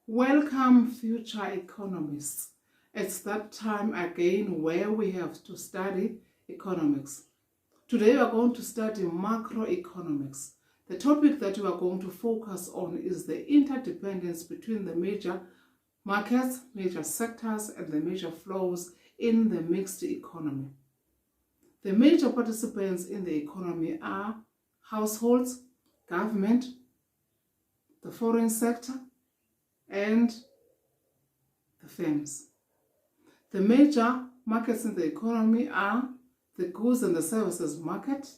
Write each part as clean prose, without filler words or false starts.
Welcome, future economists. It's that time again where we have to study economics. Today we are going to study macroeconomics. The topic that we are going to focus on is the interdependence between the major markets, major sectors, and the major flows in the mixed economy. The major participants in the economy are households, government, the foreign sector, and the firms. The major markets in the economy are the goods and the services market,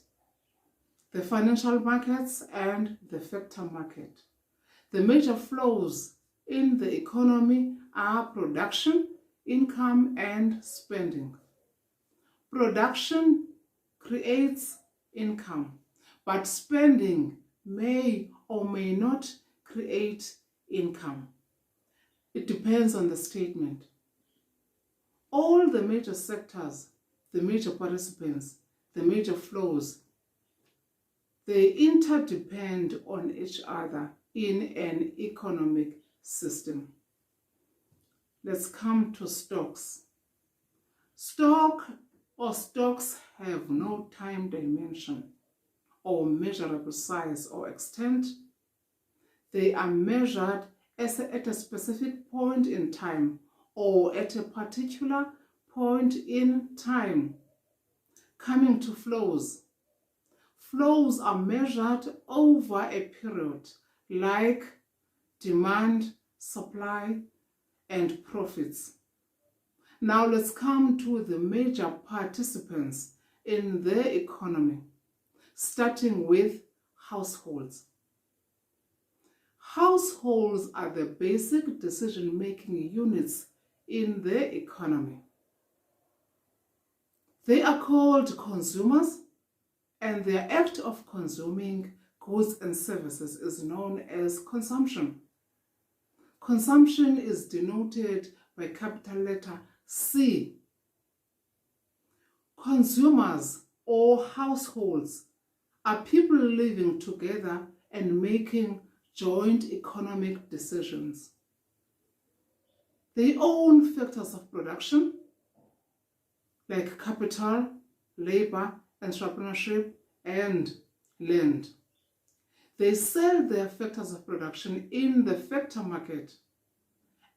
the financial markets, and the factor market. The major flows in the economy are production, income, and spending. Production creates income, but spending may or may not create income. It depends on the statement. All the major sectors, the major participants, the major flows, they interdepend on each other in an economic system. Let's come to stocks. Stocks have no time dimension or measurable size or extent. They are measured at a specific point in time or at a particular point in time. Coming to flows. Flows are measured over a period like demand, supply, and profits. Now let's come to the major participants in the economy, starting with households. Households are the basic decision-making units in the economy. They are called consumers, and their act of consuming goods and services is known as consumption. Consumption is denoted by capital letter C. Consumers or households are people living together and making joint economic decisions. They own factors of production like capital, labor, entrepreneurship, and land. They sell their factors of production in the factor market,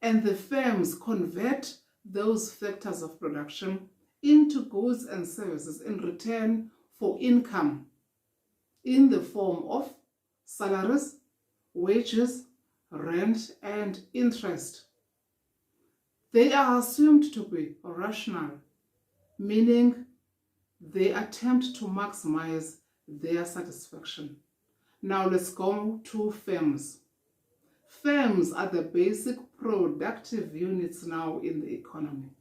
and the firms convert those factors of production into goods and services in return for income in the form of salaries, wages, rent, and interest. They are assumed to be rational, meaning they attempt to maximize their satisfaction. Now let's go to firms. Firms are the basic productive units now in the economy.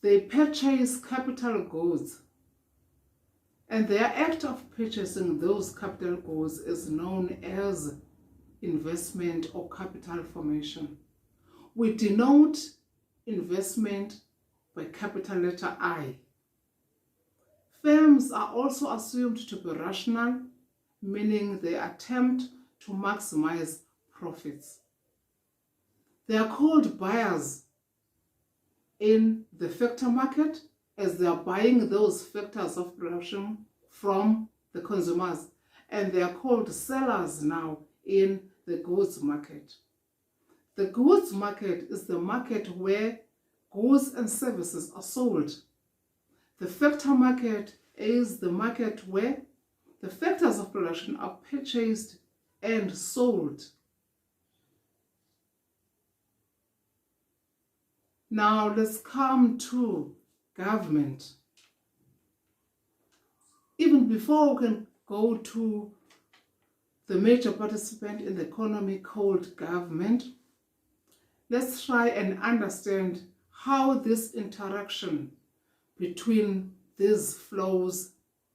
They purchase capital goods, and their act of purchasing those capital goods is known as investment or capital formation. We denote investment by capital letter I. Firms are also assumed to be rational, meaning they attempt to maximize profits. They are called buyers in the factor market as they are buying those factors of production from the consumers, and they are called sellers now in the goods market. The goods market is the market where goods and services are sold. The factor market is the market where the factors of production are purchased and sold. Now let's come to government. Even before we can go to the major participant in the economy called government, let's try and understand how this interaction between these flows,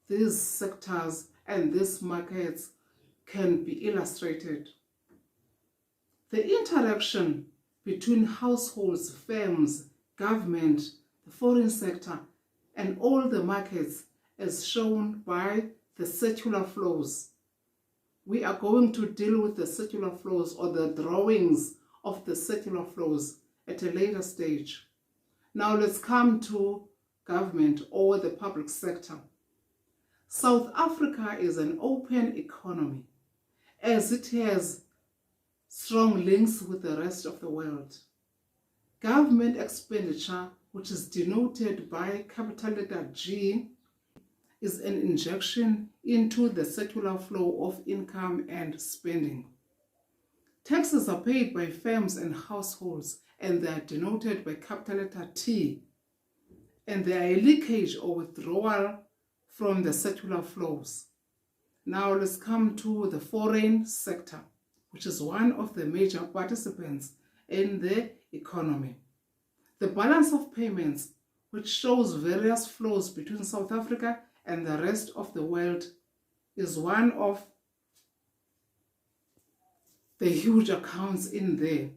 these sectors, and these markets can be illustrated. The interaction between households, firms, government, the foreign sector, and all the markets is shown by the circular flows. we are going to deal with the circular flows or the drawings of the circular flows at a later stage. Now let's come to government or the public sector. South Africa is an open economy as it has strong links with the rest of the world. Government expenditure, which is denoted by capital letter G, is an injection into the circular flow of income and spending. Taxes are paid by firms and households, and they are denoted by capital letter T, and they are a leakage or withdrawal from the circular flows. Now let's come to the foreign sector, which is one of the major participants in the economy. The balance of payments, which shows various flows between South Africa and the rest of the world, is one of the huge accounts in there,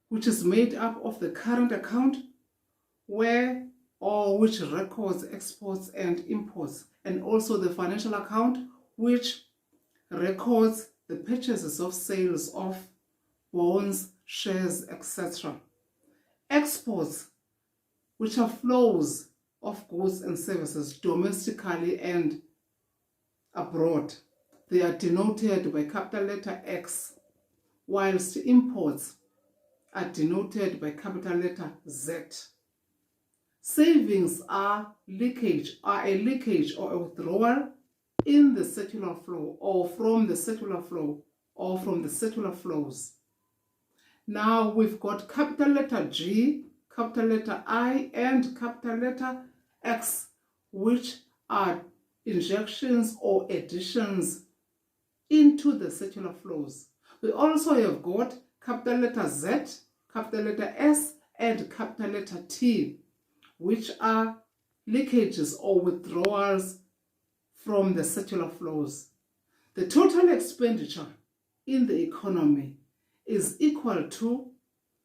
which is made up of the current account, which records exports and imports, and also the financial account, which records the purchases of sales of bonds, shares, etc. Exports, which are flows of goods and services domestically and abroad. They are denoted by capital letter X, whilst imports are denoted by capital letter Z. Savings are a leakage or a withdrawal in the circular flow or from the circular flow or from the circular flows. Now we've got capital letter G, capital letter I, and capital letter X, which are injections or additions into the circular flows. We also have got capital letter Z, capital letter S, and capital letter T, which are leakages or withdrawals from the circular flows. The total expenditure in the economy is equal to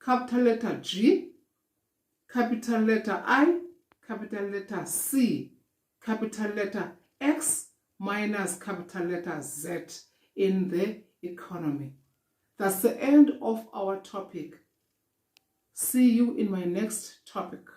capital letter G, capital letter I, capital letter C, capital letter X minus capital letter Z in the economy. That's the end of our topic. See you in my next topic.